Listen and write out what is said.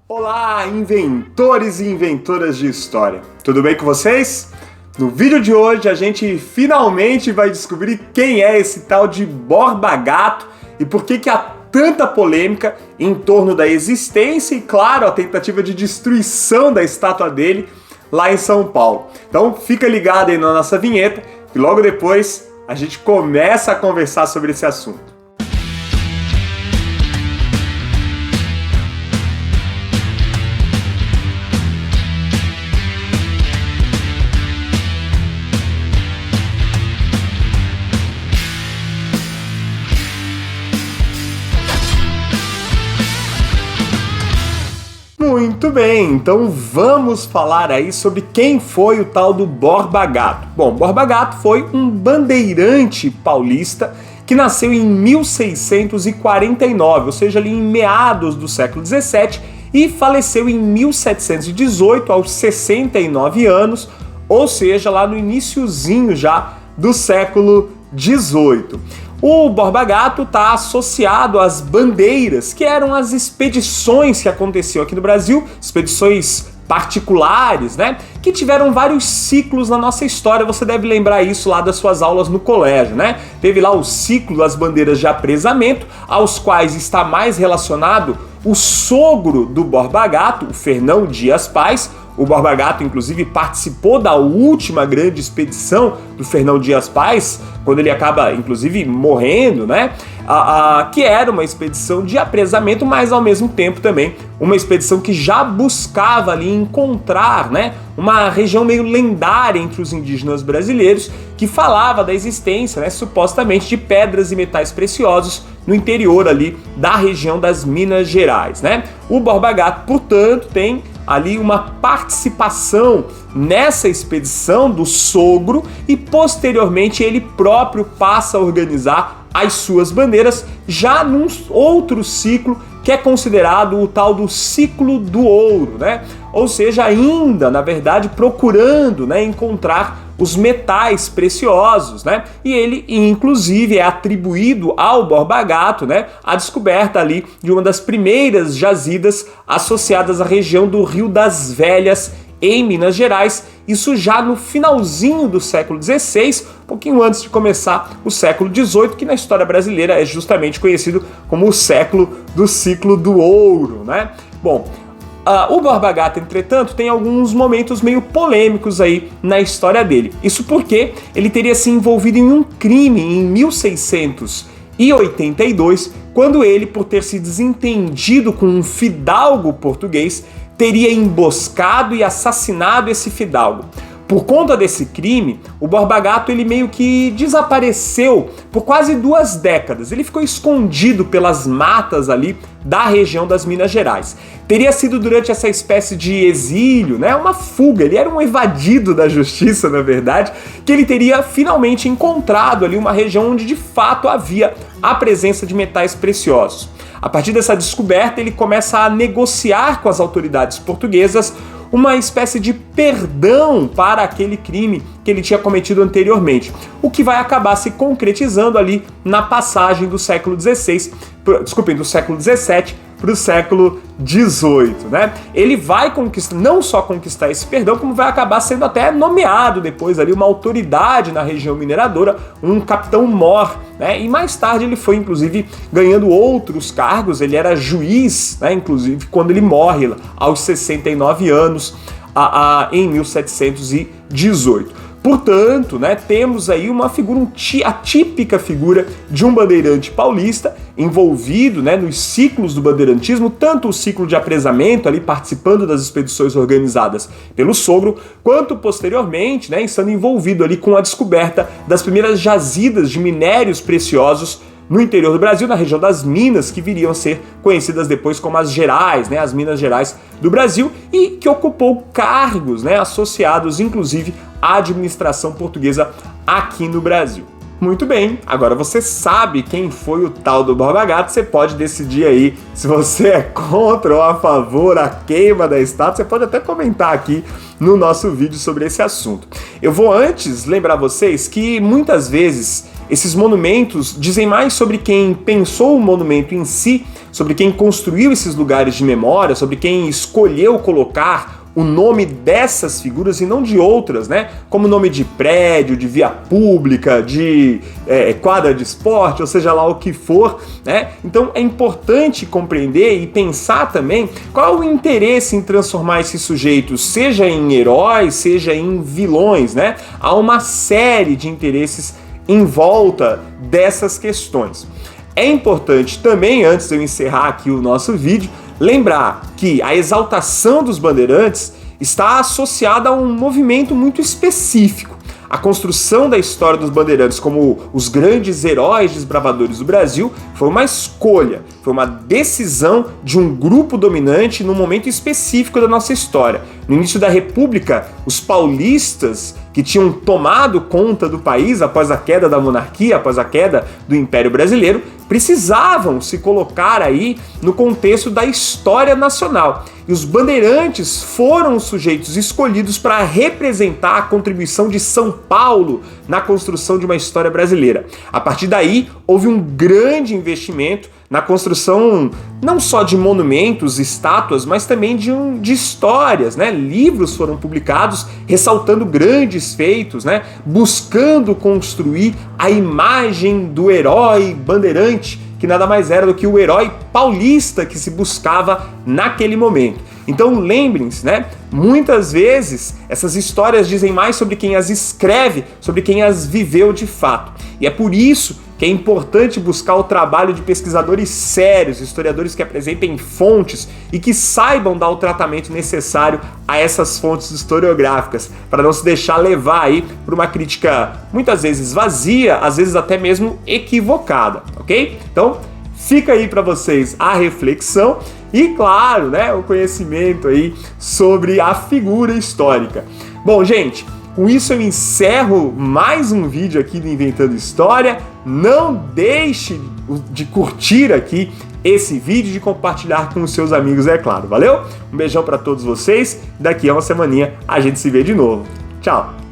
Olá, inventores e inventoras de história! Tudo bem com vocês? No vídeo de hoje a gente finalmente vai descobrir quem é esse tal de Borba Gato e por que há tanta polêmica em torno da existência e, claro, a tentativa de destruição da estátua dele lá em São Paulo. Então fica ligado aí na nossa vinheta e logo depois a gente começa a conversar sobre esse assunto. Muito bem, então vamos falar aí sobre quem foi o tal do Borba Gato. Bom, Borba Gato foi um bandeirante paulista que nasceu em 1649, ou seja, ali em meados do século XVII, e faleceu em 1718, aos 69 anos, ou seja, lá no iniciozinho já do século XVIII. O Borba Gato está associado às bandeiras, que eram as expedições que aconteciam aqui no Brasil, expedições particulares, né? Que tiveram vários ciclos na nossa história. Você deve lembrar isso lá das suas aulas no colégio, né? Teve lá o ciclo das bandeiras de apresamento, aos quais está mais relacionado o sogro do Borba Gato, o Fernão Dias Pais. O Borba Gato, inclusive, participou da última grande expedição do Fernão Dias Pais, quando ele acaba, inclusive, morrendo, né? Que era uma expedição de apresamento, mas, ao mesmo tempo, também uma expedição que já buscava ali encontrar, né, uma região meio lendária entre os indígenas brasileiros, que falava da existência, né, supostamente, de pedras e metais preciosos no interior ali da região das Minas Gerais, né? O Borba Gato, portanto, tem ali uma participação nessa expedição do sogro e posteriormente ele próprio passa a organizar as suas bandeiras já num outro ciclo que é considerado o tal do ciclo do ouro, né? Ou seja, ainda, na verdade, procurando, né, encontrar os metais preciosos, né? E ele, inclusive, é atribuído ao Borba Gato, né, a descoberta ali de uma das primeiras jazidas associadas à região do Rio das Velhas, em Minas Gerais, isso já no finalzinho do século XVI, um pouquinho antes de começar o século XVIII, que na história brasileira é justamente conhecido como o século do ciclo do ouro, né? Bom, o Borba Gato, entretanto, tem alguns momentos meio polêmicos aí na história dele. Isso porque ele teria se envolvido em um crime em 1682, quando ele, por ter se desentendido com um fidalgo português, teria emboscado e assassinado esse fidalgo. Por conta desse crime, o Borba Gato ele meio que desapareceu por quase 2 décadas. Ele ficou escondido pelas matas ali da região das Minas Gerais. Teria sido durante essa espécie de exílio, né, uma fuga, ele era um evadido da justiça, na verdade, que ele teria finalmente encontrado ali uma região onde de fato havia a presença de metais preciosos. A partir dessa descoberta, ele começa a negociar com as autoridades portuguesas uma espécie de perdão para aquele crime que ele tinha cometido anteriormente, o que vai acabar se concretizando ali na passagem do século XVI, do século XVII para o século XVIII, né? Ele vai não só conquistar esse perdão, como vai acabar sendo até nomeado depois ali uma autoridade na região mineradora, um capitão-mor, né? E mais tarde ele foi, inclusive, ganhando outros cargos, ele era juiz, né? Inclusive, quando ele morre aos 69 anos, em 1718. Portanto, né, temos aí uma figura, a típica figura de um bandeirante paulista envolvido, né, nos ciclos do bandeirantismo, tanto o ciclo de apresamento, ali participando das expedições organizadas pelo sogro, quanto posteriormente, né, estando envolvido ali com a descoberta das primeiras jazidas de minérios preciosos no interior do Brasil, na região das Minas, que viriam a ser conhecidas depois como as Gerais, né, as Minas Gerais do Brasil, e que ocupou cargos, né, associados, inclusive, à administração portuguesa aqui no Brasil. Muito bem, agora você sabe quem foi o tal do Borba Gato, você pode decidir aí se você é contra ou a favor a queima da estátua, você pode até comentar aqui no nosso vídeo sobre esse assunto. Eu vou antes lembrar vocês que muitas vezes esses monumentos dizem mais sobre quem pensou o monumento em si, sobre quem construiu esses lugares de memória, sobre quem escolheu colocar o nome dessas figuras e não de outras, né? Como nome de prédio, de via pública, de quadra de esporte, ou seja lá o que for, né? Então é importante compreender e pensar também qual é o interesse em transformar esses sujeitos, seja em heróis, seja em vilões, né? Há uma série de interesses em volta dessas questões. É importante também, antes de eu encerrar aqui o nosso vídeo, lembrar que a exaltação dos bandeirantes está associada a um movimento muito específico. A construção da história dos bandeirantes como os grandes heróis desbravadores do Brasil foi uma escolha, foi uma decisão de um grupo dominante num momento específico da nossa história. No início da República, os paulistas que tinham tomado conta do país após a queda da monarquia, após a queda do Império Brasileiro, precisavam se colocar aí no contexto da história nacional. E os bandeirantes foram os sujeitos escolhidos para representar a contribuição de São Paulo na construção de uma história brasileira. A partir daí, houve um grande investimento na construção não só de monumentos, estátuas, mas também de histórias, né? Livros foram publicados ressaltando grandes feitos, né? Buscando construir a imagem do herói bandeirante, que nada mais era do que o herói paulista que se buscava naquele momento. Então lembrem-se, né? Muitas vezes essas histórias dizem mais sobre quem as escreve, sobre quem as viveu de fato. E é por isso que é importante buscar o trabalho de pesquisadores sérios, historiadores que apresentem fontes e que saibam dar o tratamento necessário a essas fontes historiográficas, para não se deixar levar aí por uma crítica muitas vezes vazia, às vezes até mesmo equivocada, ok? Então, fica aí para vocês a reflexão e, claro, né, o conhecimento aí sobre a figura histórica. Bom, gente, com isso eu encerro mais um vídeo aqui do Inventando História. Não deixe de curtir aqui esse vídeo, de compartilhar com os seus amigos, é claro. Valeu? Um beijão para todos vocês. Daqui a uma semaninha a gente se vê de novo. Tchau!